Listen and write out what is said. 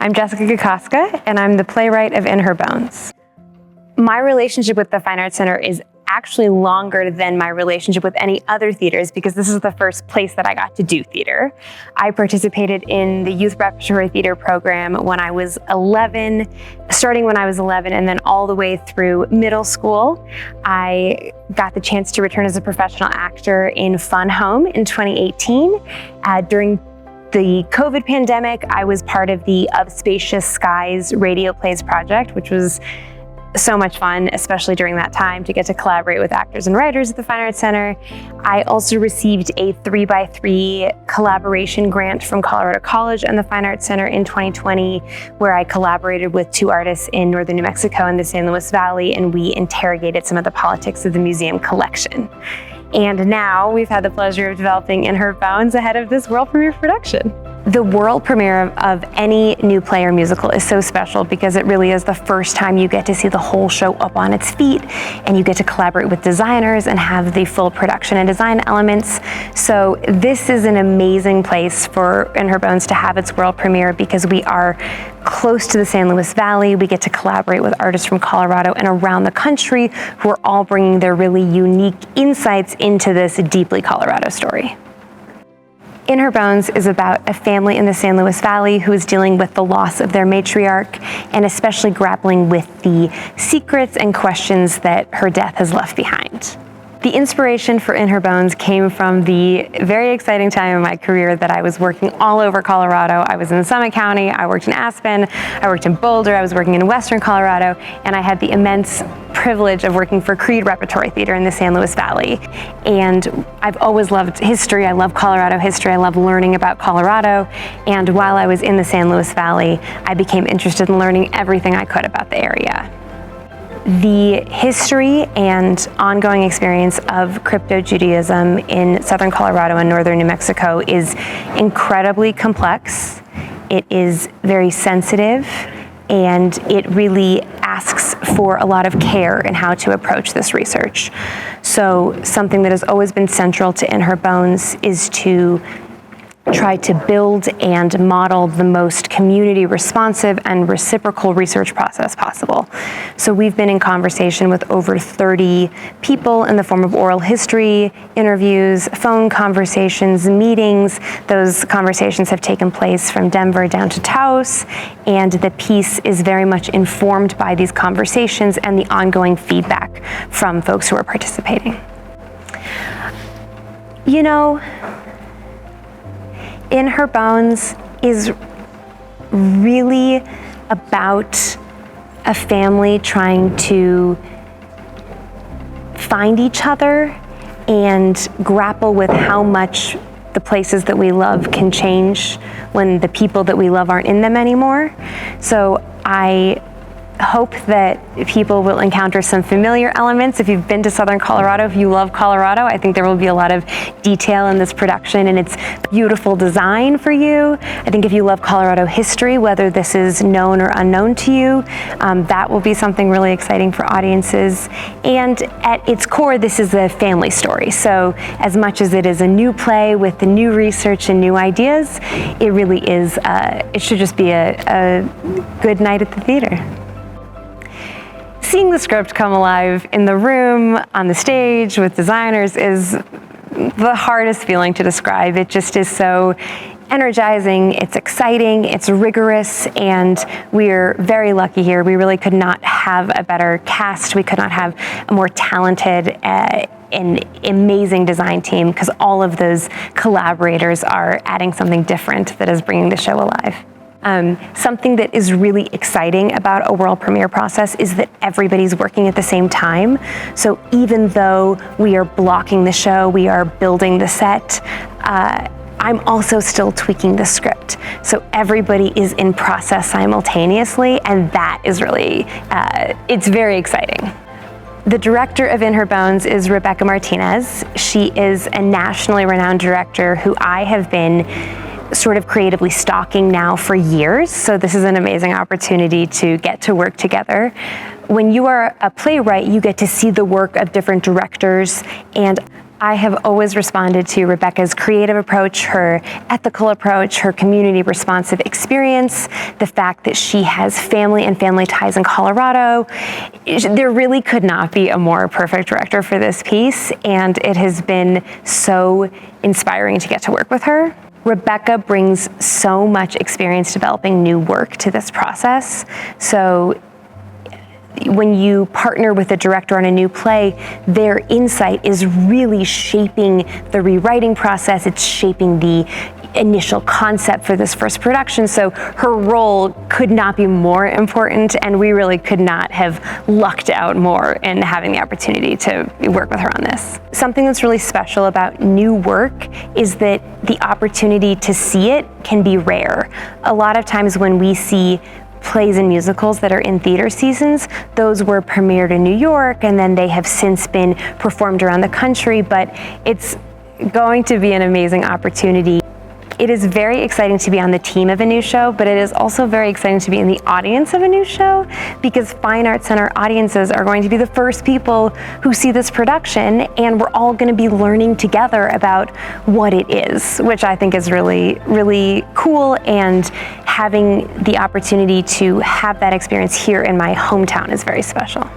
I'm Jessica Kahkoska, and I'm the playwright of In Her Bones. My relationship with the Fine Arts Center is actually longer than my relationship with any other theaters because this is the first place that I got to do theater. I participated in the Youth Repertory Theater program when I was 11, starting when I was 11 and then all the way through middle school. I got the chance to return as a professional actor in Fun Home in 2018. During the COVID pandemic, I was part of the Of Spacious Skies radio plays project, which was so much fun, especially during that time, to get to collaborate with actors and writers at the Fine Arts Center. I also received a 3x3 collaboration grant from Colorado College and the Fine Arts Center in 2020, where I collaborated with two artists in northern New Mexico and the San Luis Valley, and we interrogated some of the politics of the museum collection. And now we've had the pleasure of developing In Her Bones ahead of this world premiere production. The world premiere of any new play or musical is so special because it really is the first time you get to see the whole show up on its feet, and you get to collaborate with designers and have the full production and design elements. So this is an amazing place for In Her Bones to have its world premiere because we are close to the San Luis Valley. We get to collaborate with artists from Colorado and around the country who are all bringing their really unique insights into this deeply Colorado story. In Her Bones is about a family in the San Luis Valley who is dealing with the loss of their matriarch and especially grappling with the secrets and questions that her death has left behind. The inspiration for In Her Bones came from the very exciting time in my career that I was working all over Colorado. I was in Summit County, I worked in Aspen, I worked in Boulder, I was working in Western Colorado, and I had the immense privilege of working for Creed Repertory Theater in the San Luis Valley. And I've always loved history. I love Colorado history. I love learning about Colorado. And while I was in the San Luis Valley, I became interested in learning everything I could about the area. The history and ongoing experience of crypto-Judaism in southern Colorado and northern New Mexico is incredibly complex. It is very sensitive, and it really asks for a lot of care in how to approach this research. So something that has always been central to In Her Bones is to try to build and model the most community responsive and reciprocal research process possible. So we've been in conversation with over 30 people in the form of oral history, interviews, phone conversations, meetings. Those conversations have taken place from Denver down to Taos, and the piece is very much informed by these conversations and the ongoing feedback from folks who are participating. You know, In Her Bones is really about a family trying to find each other and grapple with how much the places that we love can change when the people that we love aren't in them anymore. So I hope that people will encounter some familiar elements. If you've been to Southern Colorado, if you love Colorado, I think there will be a lot of detail in this production and its beautiful design for you. I think if you love Colorado history, whether this is known or unknown to you, that will be something really exciting for audiences. And at its core, this is a family story. So as much as it is a new play with the new research and new ideas, it really is, it should just be a good night at the theater. Seeing the script come alive in the room, on the stage, with designers is the hardest feeling to describe. It just is so energizing, it's exciting, it's rigorous, and we're very lucky here. We really could not have a better cast. We could not have a more talented an amazing design team because all of those collaborators are adding something different that is bringing the show alive. Something that is really exciting about a world premiere process is that everybody's working at the same time. So even though we are blocking the show, we are building the set, I'm also still tweaking the script. So everybody is in process simultaneously, and that is really, it's very exciting. The director of In Her Bones is Rebecca Martinez. She is a nationally renowned director who I have been sort of creatively stalking now for years. So this is an amazing opportunity to get to work together. When you are a playwright, you get to see the work of different directors, and I have always responded to Rebecca's creative approach, her ethical approach, her community responsive experience, the fact that she has family and family ties in Colorado. There really could not be a more perfect director for this piece, and it has been so inspiring to get to work with her. Rebecca brings so much experience developing new work to this process. So when you partner with a director on a new play, their insight is really shaping the rewriting process. It's shaping the initial concept for this first production. So her role could not be more important, and we really could not have lucked out more in having the opportunity to work with her on this. Something that's really special about new work is that the opportunity to see it can be rare. A lot of times when we see plays and musicals that are in theater seasons, those were premiered in New York and then they have since been performed around the country, but it's going to be an amazing opportunity. It is very exciting to be on the team of a new show, but it is also very exciting to be in the audience of a new show, because Fine Arts Center audiences are going to be the first people who see this production, and we're all going to be learning together about what it is, which I think is really, really cool, and having the opportunity to have that experience here in my hometown is very special.